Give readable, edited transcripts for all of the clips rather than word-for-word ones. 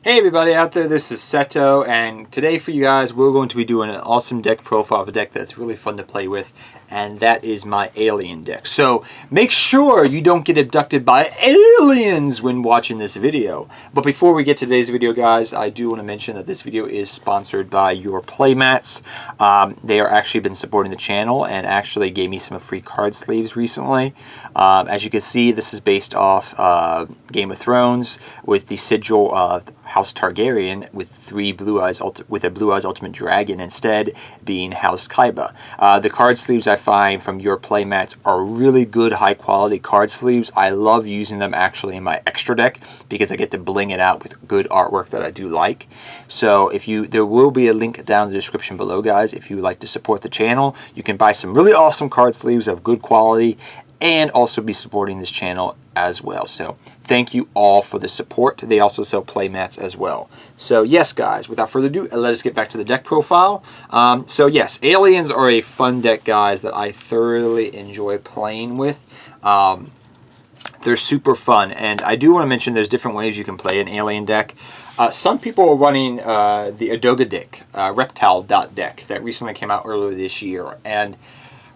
Hey everybody out there, this is Seto, and today for you guys we're going to be doing an awesome deck profile of a deck that's really fun to play with, and that is my alien deck. So make sure you don't get abducted by aliens when watching this video. But before we get to today's video, guys, I do want to mention that this video is sponsored by Your Playmats. They are actually been supporting the channel and actually gave me some free card sleeves recently. As you can see, this is based off Game of Thrones with the sigil of House Targaryen with a Blue Eyes Ultimate Dragon instead being House Kaiba. The card sleeves I find from Your Playmats are really good, high quality card sleeves. I love using them actually in my extra deck because I get to bling it out with good artwork that I do like. So there will be a link down in the description below, guys. If you would like to support the channel, you can buy some really awesome card sleeves of good quality and also be supporting this channel as well. So thank you all for the support. They also sell playmats as well. So yes, guys, without further ado, let us get back to the deck profile. So yes, aliens are a fun deck, guys, that I thoroughly enjoy playing with. They're super fun, and I do want to mention there's different ways you can play an alien deck. Some people are running the Adoga deck, Reptile deck that recently came out earlier this year, and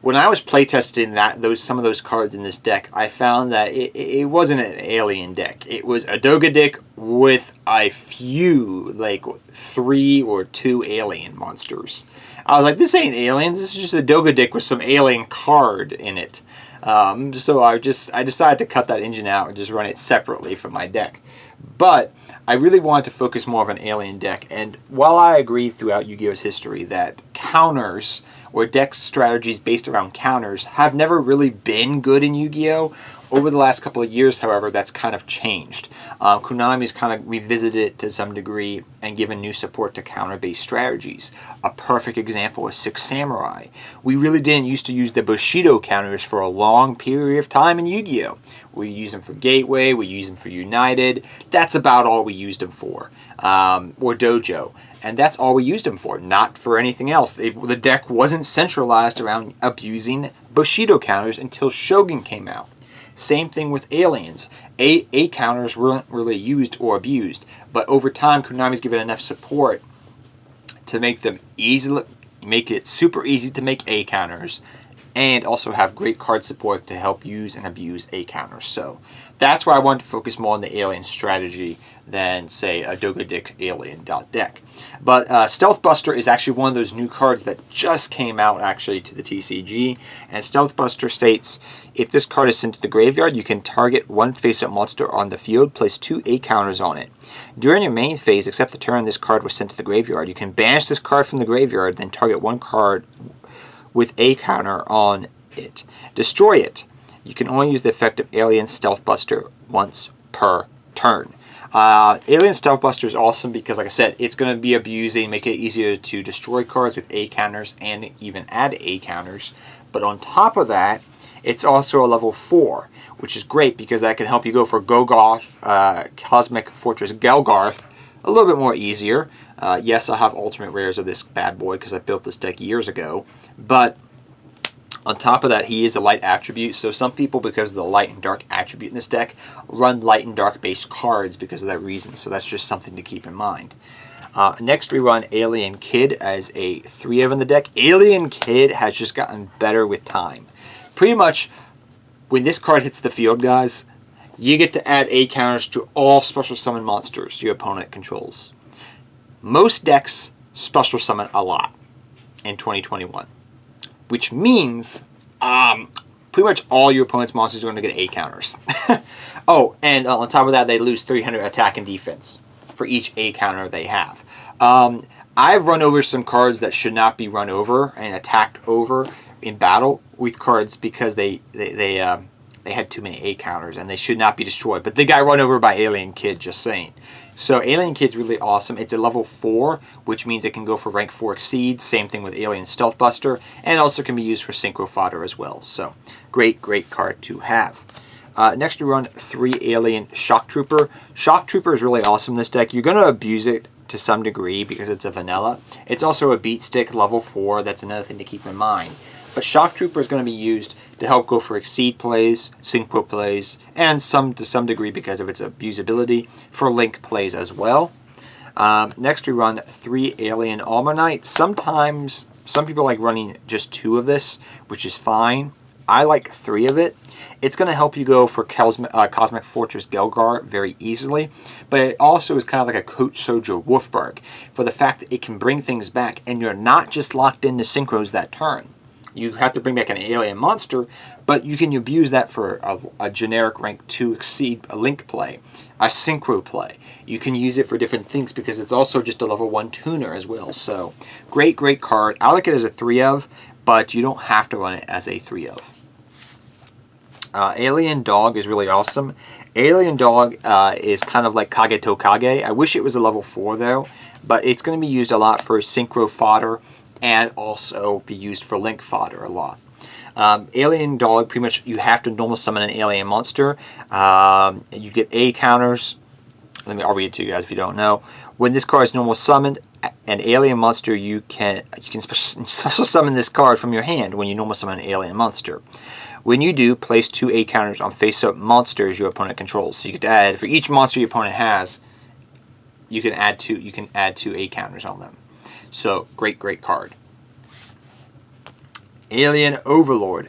when I was playtesting some of those cards in this deck, I found that it wasn't an alien deck. It was a Doga deck with a few, like 3 or 2 alien monsters. I was like, this ain't aliens. This is just a Doga deck with some alien card in it. So I decided to cut that engine out and just run it separately from my deck. But I really wanted to focus more of an alien deck, and while I agree throughout Yu-Gi-Oh's history that counters or deck strategies based around counters have never really been good in Yu-Gi-Oh! Over the last couple of years, however, that's kind of changed. Konami's kind of revisited it to some degree and given new support to counter-based strategies. A perfect example is Six Samurai. We really didn't used to use the Bushido counters for a long period of time in Yu-Gi-Oh! We used them for Gateway, we used them for United. That's about all we used them for. Or Dojo. And that's all we used them for, not for anything else. The deck wasn't centralized around abusing Bushido counters until Shogun came out. Same thing with aliens. A counters weren't really used or abused, but over time Konami's given enough support to make it super easy to make A counters, and also have great card support to help use and abuse A counters. So that's why I wanted to focus more on the alien strategy than, say, a Doga deck alien deck. But Stealth Buster is actually one of those new cards that just came out actually to the TCG. And Stealth Buster states, if this card is sent to the graveyard, you can target one face-up monster on the field, place 2 A counters on it. During your main phase, except the turn this card was sent to the graveyard, you can banish this card from the graveyard, then target one card with A counter on it. Destroy it. You can only use the effect of Alien Stealth Buster once per turn. Alien Stealth Buster is awesome because, like I said, it's going to be abusing, make it easier to destroy cards with A counters and even add A counters. But on top of that, it's also a level 4, which is great because that can help you go for Golgoth, Cosmic Fortress Gelgarth a little bit more easier. Yes, I have alternate rares of this bad boy because I built this deck years ago, but on top of that, he is a light attribute, so some people, because of the light and dark attribute in this deck, run light and dark based cards because of that reason, so that's just something to keep in mind. Next we run Alien Kid as a 3-of in the deck. Alien Kid has just gotten better with time. Pretty much, when this card hits the field, guys, you get to add A counters to all special summon monsters your opponent controls. Most decks special summon a lot in 2021, which means pretty much all your opponent's monsters are going to get A counters. Oh, and on top of that, they lose 300 attack and defense for each A counter they have. I've run over some cards that should not be run over and attacked over in battle with cards because they had too many A counters and they should not be destroyed. But they got run over by Alien Kid, just saying. So Alien Kid's really awesome. It's a level 4, which means it can go for rank 4 exceed. Same thing with Alien Stealth Buster, and also can be used for Synchro Fodder as well. So great card to have. Next we run 3 Alien Shock Trooper. Shock Trooper is really awesome in this deck. You're going to abuse it to some degree because it's a vanilla. It's also a beat stick level 4. That's another thing to keep in mind. But Shock Trooper is going to be used to help go for Exceed plays, Synchro plays, and to some degree because of its abusability for Link plays as well. Next we run 3 Alien Armor Knights. Sometimes, some people like running just 2 of this, which is fine. I like 3 of it. It's going to help you go for Cosmic Fortress Gelgar very easily, but it also is kind of like a Coach Sojo Wolfberg for the fact that it can bring things back, and you're not just locked into synchros that turn. You have to bring back an alien monster, but you can abuse that for a generic rank 2 Exceed a Link play, a Synchro play. You can use it for different things because it's also just a level 1 tuner as well. So, great card. I like it as a 3 of, but you don't have to run it as a 3 of. Alien Dog is really awesome. Alien Dog is kind of like Kage to Kage. I wish it was a level 4 though, but it's going to be used a lot for synchro fodder and also be used for link fodder a lot. Alien Dog, pretty much you have to normal summon an alien monster. You get A counters. I'll read it to you guys if you don't know. When this card is normal summoned, an alien monster, you can special summon this card from your hand when you normal summon an alien monster. When you do, place 2 A counters on face-up monsters your opponent controls. So you get to add, for each monster your opponent has, you can add 2 A counters on them. So great card. Alien Overlord.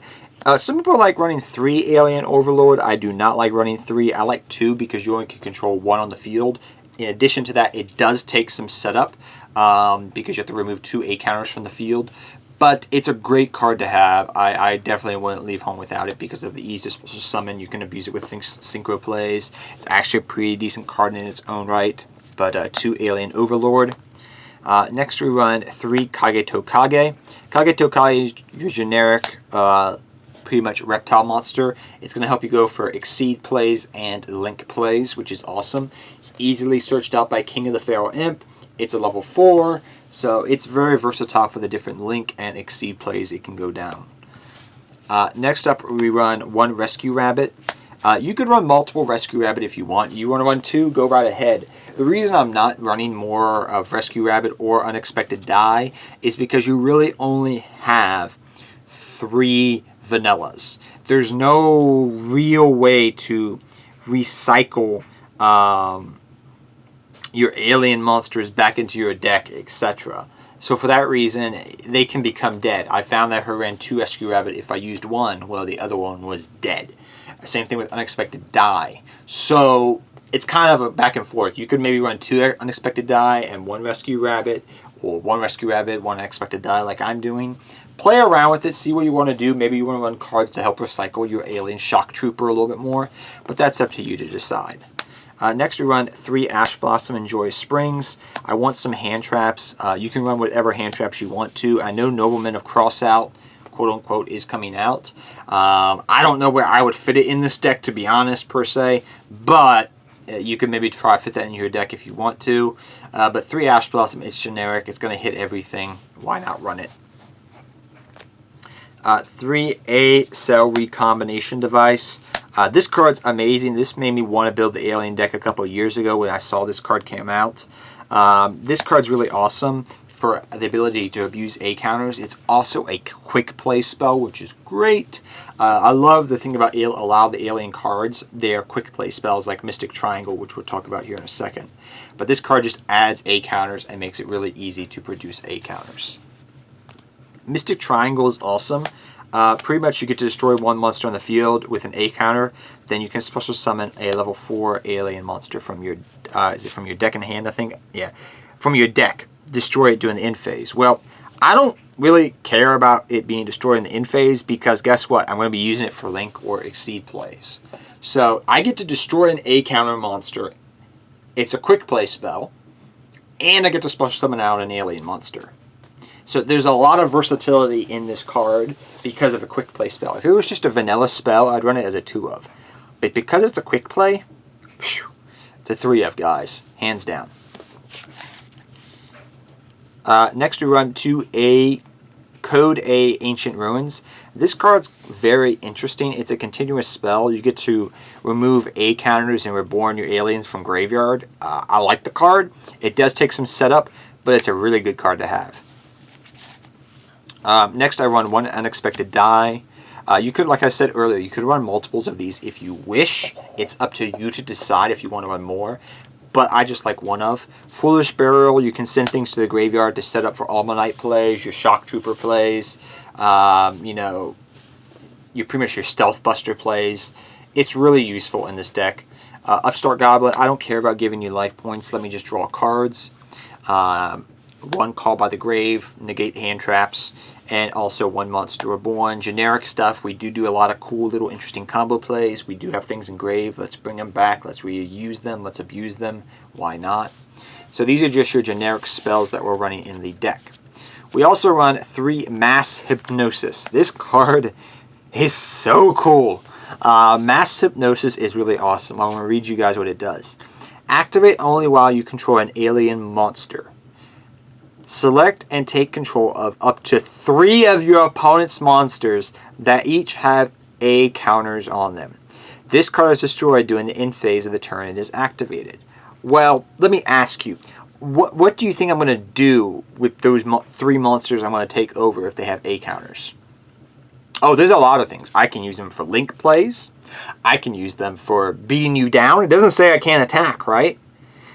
Some people like running 3 Alien Overlord. I do not like running 3. I like 2 because you only can control 1 on the field. In addition to that, it does take some setup because you have to remove 2 A counters from the field. But it's a great card to have. I definitely wouldn't leave home without it because of the ease of special summon. You can abuse it with synchro plays. It's actually a pretty decent card in its own right. But 2 Alien Overlord. Next we run 3 Kage to Kage. Kage to Kage is your generic, pretty much reptile monster. It's going to help you go for Exceed plays and Link plays, which is awesome. It's easily searched out by King of the Feral Imp. It's a level 4, so it's very versatile for the different Link and Exceed plays it can go down. Next up, we run 1 Rescue Rabbit. You could run multiple Rescue Rabbit if you want. You want to run 2, go right ahead. The reason I'm not running more of Rescue Rabbit or Unexpected Die is because you really only have 3 vanillas. There's no real way to recycle your alien monsters back into your deck, etc. So for that reason, they can become dead. I found that I ran 2 Rescue Rabbit if I used 1, well, the other one was dead. Same thing with Unexpected Die. So it's kind of a back and forth. You could maybe run 2 Unexpected Die and 1 Rescue Rabbit, or 1 Rescue Rabbit, 1 Unexpected Die like I'm doing. Play around with it, see what you want to do. Maybe you want to run cards to help recycle your alien shock trooper a little bit more, but that's up to you to decide. Next we run 3 Ash Blossom and Joyous Springs. I want some hand traps. You can run whatever hand traps you want to. I know Nobleman of Crossout, quote unquote, is coming out. I don't know where I would fit it in this deck, to be honest, per se, but you can maybe try to fit that in your deck if you want to. But 3 Ash Blossom, it's generic. It's going to hit everything. Why not run it? 3 A Cell Recombination Device. This card's amazing. This made me want to build the alien deck a couple years ago when I saw this card came out. This card's really awesome for the ability to abuse A counters. It's also a quick play spell, which is great. I love the thing about allow the alien cards. They are quick play spells like Mystic Triangle, which we'll talk about here in a second. But this card just adds A counters and makes it really easy to produce A counters. Mystic Triangle is awesome. Pretty much you get to destroy 1 monster on the field with an A counter. Then you can special summon a level 4 alien monster from your, is it from your deck in hand, I think? Yeah, from your deck. Destroy it during the end phase. Well, I don't really care about it being destroyed in the end phase because guess what? I'm going to be using it for Link or Exceed plays. So I get to destroy an A counter monster. It's a quick play spell. And I get to special summon out an alien monster. So there's a lot of versatility in this card because of a quick play spell. If it was just a vanilla spell, I'd run it as a 2 of. But because it's a quick play, it's a 3 of, guys. Hands down. Next we run 2 Code A Ancient Ruins. This card's very interesting. It's a continuous spell. You get to remove A counters and reborn your aliens from graveyard. I like the card. It does take some setup, but it's a really good card to have. Next I run 1 Unexpected Die. You could, like I said earlier, you could run multiples of these if you wish. It's up to you to decide if you want to run more. but I just like one of. Foolish Burial, you can send things to the graveyard to set up for Almanite plays, your Shock Trooper plays, you know, pretty much your Stealth Buster plays. It's really useful in this deck. Upstart Goblin, I don't care about giving you life points. Let me just draw cards. One Call by the Grave, negate hand traps, and also one Monster Reborn. Generic stuff, we do a lot of cool little interesting combo plays. We do have things engraved. Let's bring them back. Let's reuse them. Let's abuse them. Why not? So these are just your generic spells that we're running in the deck. We also run 3 Mass Hypnosis. This card is so cool. Mass Hypnosis is really awesome. I'm going to read you guys what it does. Activate only while you control an alien monster. Select and take control of up to 3 of your opponent's monsters that each have A counters on them. This card is destroyed during the end phase of the turn it is activated. Well, let me ask you, what do you think I'm going to do with those 3 monsters I'm going to take over if they have A counters? Oh, there's a lot of things. I can use them for link plays. I can use them for beating you down. It doesn't say I can't attack, right?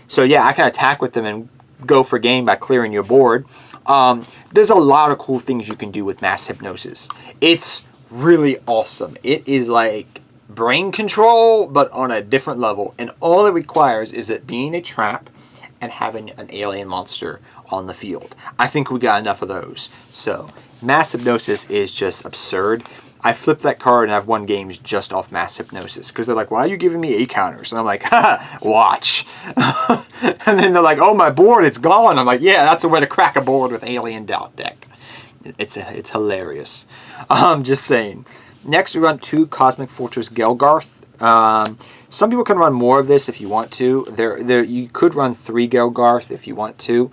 So yeah, I can attack with them and go for game by clearing your board. There's a lot of cool things you can do with Mass Hypnosis. It's really awesome. It is like brain control, but on a different level. And all it requires is it being a trap and having an alien monster on the field. I think we got enough of those. So Mass Hypnosis is just absurd. I flipped that card and I've won games just off Mass Hypnosis. Because they're like, why are you giving me A counters? And I'm like, haha, watch. And then they're like, oh, my board, it's gone. I'm like, yeah, that's a way to crack a board with Alien Doubt deck. It's hilarious. Just saying. Next, we run 2 Cosmic Fortress Gelgarth. Some people can run more of this if you want to. You could run 3 Gelgarth if you want to.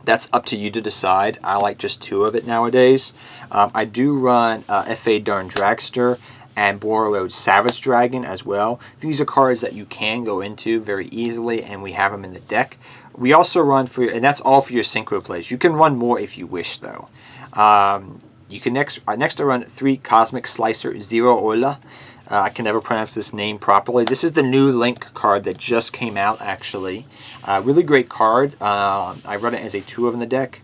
That's up to you to decide. I like just 2 of it nowadays. I do run F.A. Darn Dragster and Borreload Savage Dragon as well. These are cards that you can go into very easily, and we have them in the deck. We also run for, and that's all for your synchro plays. You can run more if you wish, though. You can next I run 3 Cosmic Slicer Zero Ola. I can never pronounce this name properly. This is the new Link card that just came out, actually. Really great card. I run it as a 2 of in the deck.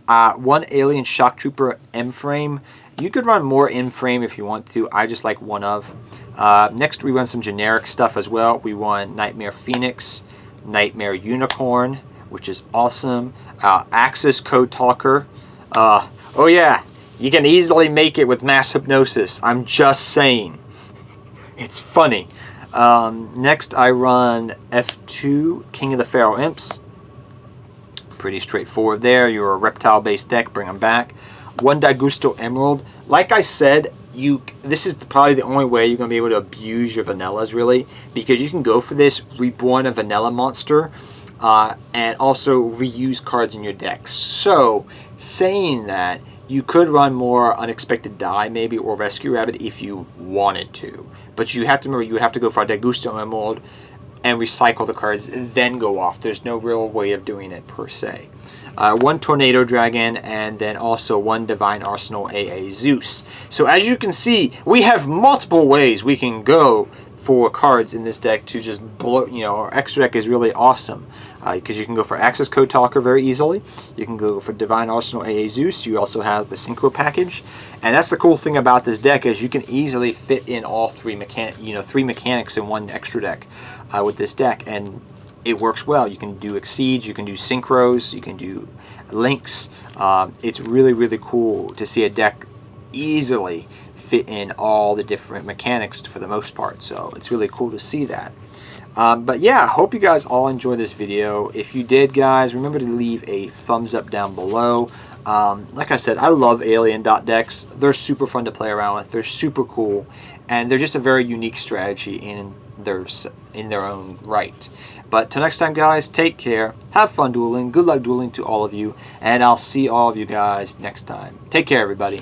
1 Alien Shock Trooper M-Frame. You could run more M-Frame if you want to. I just like 1 of. Next, we run some generic stuff as well. We run Nightmare Phoenix, Nightmare Unicorn, which is awesome. Axis Code Talker. Oh yeah, you can easily make it with Mass Hypnosis. I'm just saying. It's funny. Next, I run F2, King of the Pharaoh Imps. Pretty straightforward there. You're a reptile-based deck. Bring them back. 1 Daigusto Emerald. Like I said, this is probably the only way you're going to be able to abuse your vanillas, really, because you can go for this, reborn a vanilla monster, and also reuse cards in your deck. So, saying that, you could run more Unexpected Die, maybe, or Rescue Rabbit if you wanted to. But you have to remember, you would have to go for a Daigusto Emerald and recycle the cards, and then go off. There's no real way of doing it, per se. 1 Tornado Dragon, and then also 1 Divine Arsenal AA Zeus. So as you can see, we have multiple ways we can go for cards in this deck to just blow. You know, our extra deck is really awesome. Because you can go for Access Code Talker very easily. You can go for Divine Arsenal AA Zeus. You also have the Synchro package. And that's the cool thing about this deck, is you can easily fit in all 3 mechanics in one extra deck with this deck. And it works well. You can do Exceeds, you can do Synchros, you can do Links. It's really, really cool to see a deck easily fit in all the different mechanics for the most part. So it's really cool to see that. But yeah, I hope you guys all enjoyed this video. If you did, guys, remember to leave a thumbs up down below. Like I said, I love Alien Dot decks. They're super fun to play around with. They're super cool, and they're just a very unique strategy in their own right. But till next time, guys, take care. Have fun dueling. Good luck dueling to all of you, and I'll see all of you guys next time. Take care, everybody.